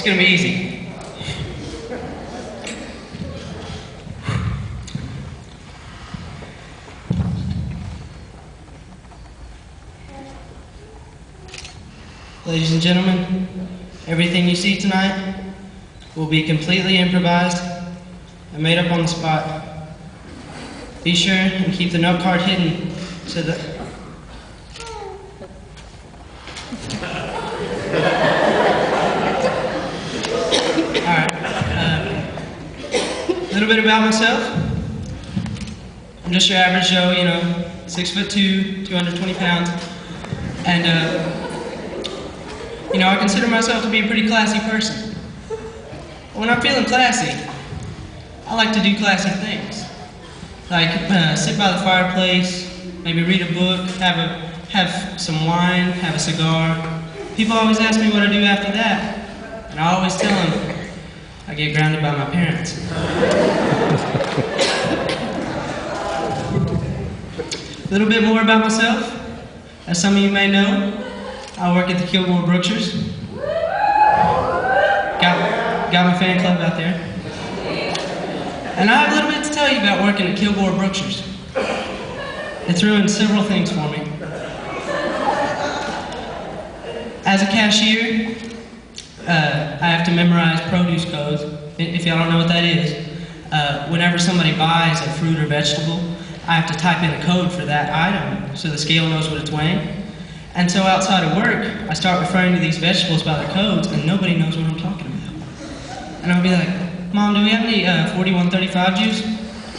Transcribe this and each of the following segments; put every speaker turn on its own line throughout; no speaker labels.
It's gonna be easy. Ladies and gentlemen, everything you see tonight will be completely improvised and made up on the spot. Be sure and keep the note card hidden so that... Alright, a little bit about myself. I'm just your average Joe, you know, 6'2", 220 pounds. And, you know, I consider myself to be a pretty classy person. When I'm feeling classy, I like to do classy things. Like sit by the fireplace, maybe read a book, have some wine, have a cigar. People always ask me what I do after that, and I always tell them I get grounded by my parents. A little bit more about myself. As some of you may know, I work at the Kilgore Brookshires. Got my fan club out there. And I have a little bit to tell you about working at Kilgore Brookshires. It's ruined several things for me. As a cashier, I have to memorize produce codes. If y'all don't know what that is, whenever somebody buys a fruit or vegetable, I have to type in a code for that item so the scale knows what it's weighing. And so outside of work, I start referring to these vegetables by their codes, and nobody knows what I'm talking about. And I'll be like, Mom, do we have any 4135 juice?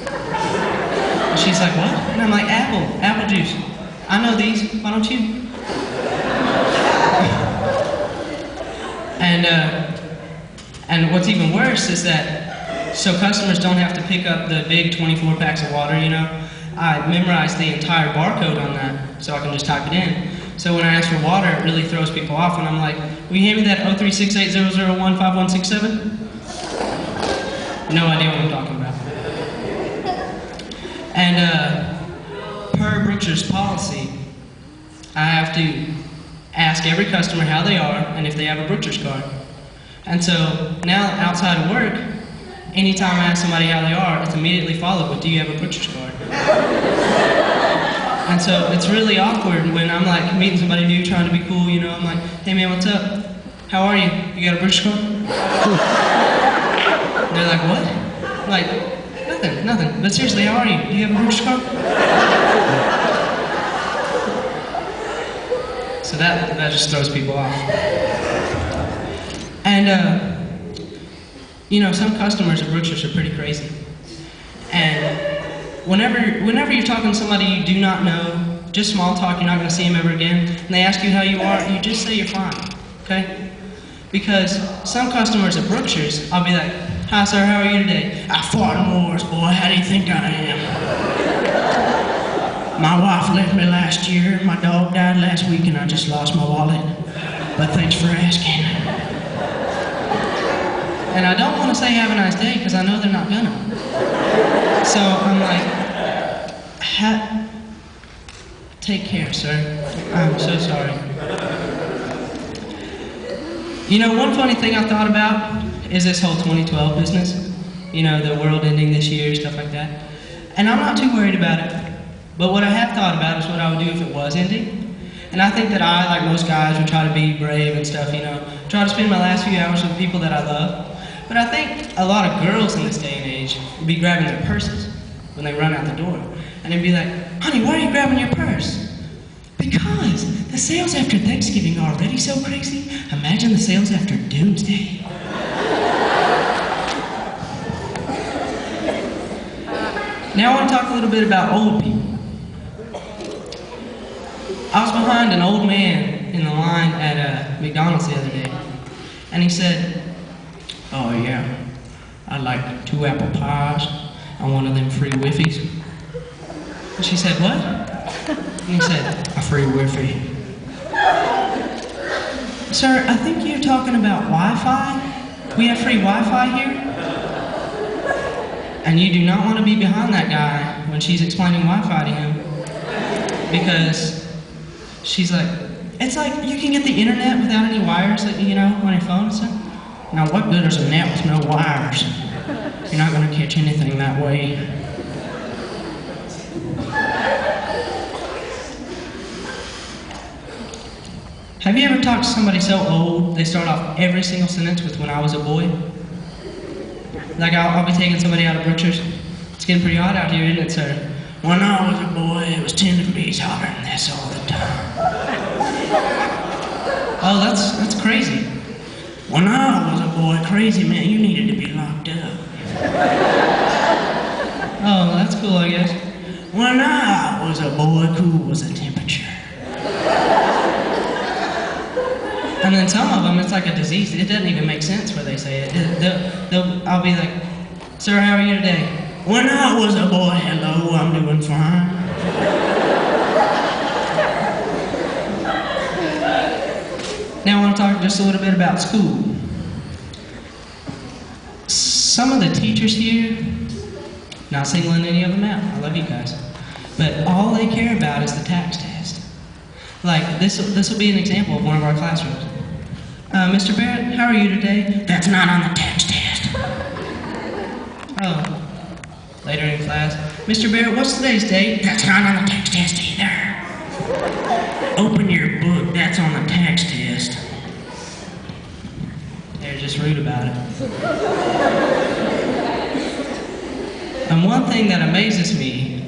And she's like, what? And I'm like, apple juice. I know these, why don't you? And what's even worse is that, so customers don't have to pick up the big 24 packs of water, you know, I memorize the entire barcode on that, so I can just type it in. So when I ask for water, it really throws people off, and I'm like, will you hand me that 03680015167? No idea what I'm talking about. And per Brookshire's policy, I have to ask every customer how they are and if they have a Brookshire's card. And so now outside of work, anytime I ask somebody how they are, it's immediately followed with, do you have a Brookshire's card? And so it's really awkward when I'm like meeting somebody new, trying to be cool, you know, I'm like, hey man, what's up? How are you? You got a Brookshire's card? They're like, what? I'm like, nothing. But seriously, how are you? Do you have a Brookshire's card? So that just throws people off. And, you know, some customers at Brookshire's are pretty crazy. And whenever you're talking to somebody you do not know, just small talk, you're not going to see them ever again, and they ask you how you are, you just say you're fine, okay? Because some customers at Brookshire's, I'll be like, hi sir, how are you today? I fought in wars, boy, how do you think I am? My wife left me last year, my dog died last week, and I just lost my wallet. But thanks for asking. And I don't want to say have a nice day, because I know they're not gonna. So I'm like, take care, sir. I'm so sorry. You know, one funny thing I thought about is this whole 2012 business. You know, the world ending this year, stuff like that. And I'm not too worried about it. But what I have thought about is what I would do if it was ending. And I think that I, like most guys, would try to be brave and stuff, you know, try to spend my last few hours with the people that I love. But I think a lot of girls in this day and age would be grabbing their purses when they run out the door. And they'd be like, honey, why are you grabbing your purse? Because the sales after Thanksgiving are already so crazy, imagine the sales after Doomsday. Now I want to talk a little bit about old people. I was behind an old man in the line at McDonald's the other day, and he said, oh yeah, I'd like 2 apple pies and one of them free Whiffies. And she said, what? And he said, a free Whiffy. Sir, I think you're talking about Wi-Fi. We have free Wi-Fi here? And you do not want to be behind that guy when she's explaining Wi-Fi to him, because she's like, it's like you can get the internet without any wires, you know, on your phone and stuff. Now, what good is a net with no wires? You're not going to catch anything that way. Have you ever talked to somebody so old, they start off every single sentence with "when I was a boy"? Like, I'll be taking somebody out of Brookshire's. It's getting pretty hot out here, isn't it, sir? When I was a boy, it was 10 degrees hotter than this all the time. Oh, that's crazy. When I was a boy, crazy man, you needed to be locked up. Oh, that's cool, I guess. When I was a boy, cool was the temperature. And then some of them, it's like a disease. It doesn't even make sense where they say it. I'll be like, "Sir, how are you today?" "When I was a boy, hello, I'm doing fine." Now I want to talk just a little bit about school. Some of the teachers here, not singling any of them out, I love you guys, but all they care about is the tax test. Like, this will be an example of one of our classrooms. "Mr. Barrett, how are you today?" "That's not on the tax test." Oh, later in class, "Mr. Barrett, what's today's date?" "That's not on the tax test either." "Open your book, that's on the tax test." They're just rude about it. And one thing that amazes me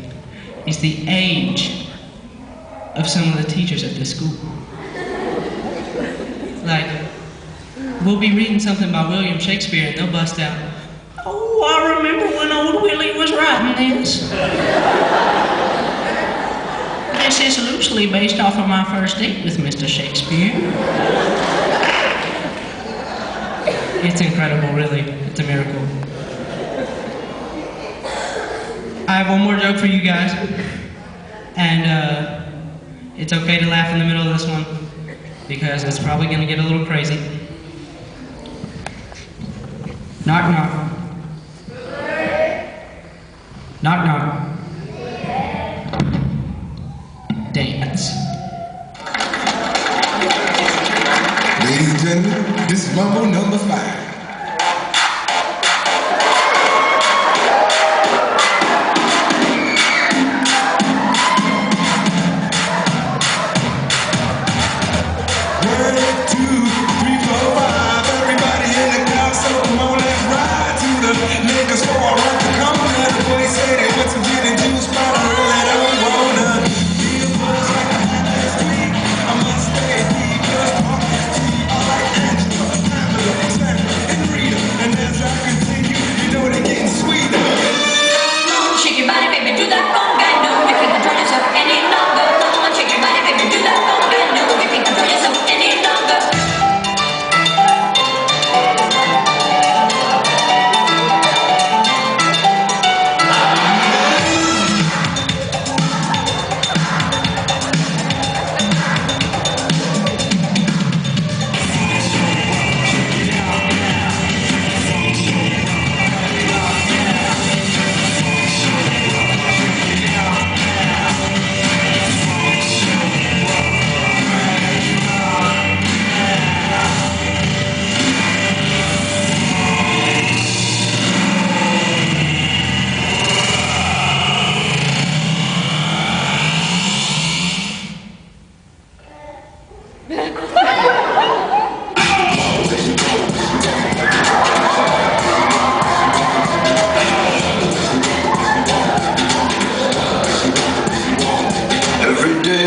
is the age of some of the teachers at this school. Like, we'll be reading something by William Shakespeare and they'll bust out, "Oh, I remember when old Willie was writing this. This is loosely based off of my first date with Mr. Shakespeare." It's incredible, really. It's a miracle. I have one more joke for you guys. And it's okay to laugh in the middle of this one, because it's probably going to get a little crazy. Knock, knock. Knock, knock. Dance.
Ladies and gentlemen, this is Rumble number 5.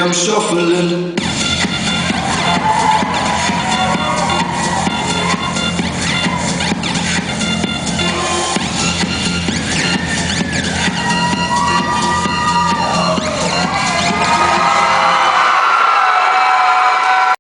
I'm shuffling